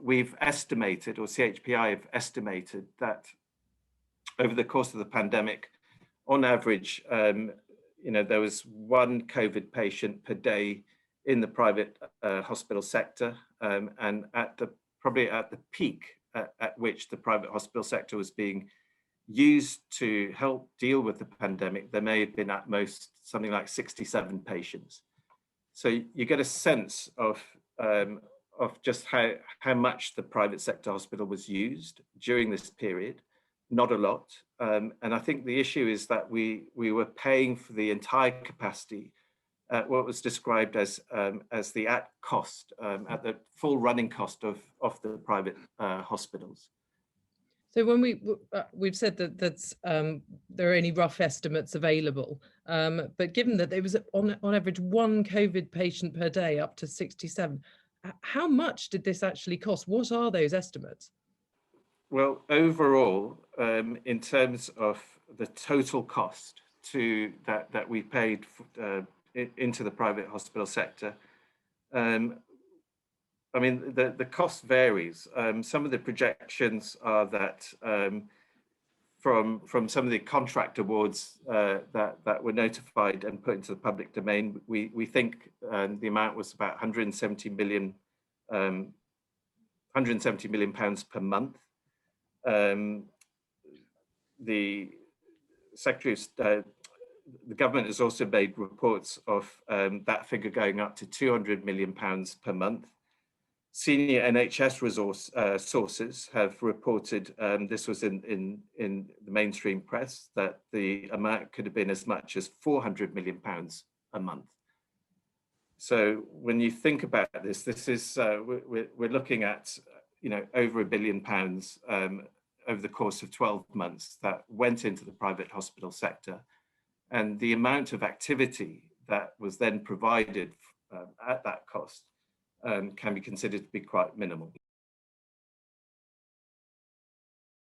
we've estimated, or CHPI have estimated, that over the course of the pandemic, on average, there was one COVID patient per day in the private hospital sector, and probably at the peak at which the private hospital sector was being used to help deal with the pandemic, there may have been at most something like 67 patients. So you get a sense of just how much the private sector hospital was used during this period. Not a lot, and I think the issue is that we were paying for the entire capacity at what was described as the at cost, at the full running cost of the private hospitals. So when we've said that there are only rough estimates available, but given that there was on average one COVID patient per day up to 67, how much did this actually cost? What are those estimates? Well, overall, in terms of the total cost that we paid into the private hospital sector, I mean, the cost varies. Some of the projections are that from some of the contract awards that were notified and put into the public domain, we think the amount was about 170 million pounds per month. The government has also made reports of that figure going up to 200 million pounds per month. Senior NHS sources have reported, this was in the mainstream press, that the amount could have been as much as 400 million pounds a month. So when you think about this is we're looking at over £1 billion over the course of 12 months that went into the private hospital sector, and the amount of activity that was then provided at that cost can be considered to be quite minimal.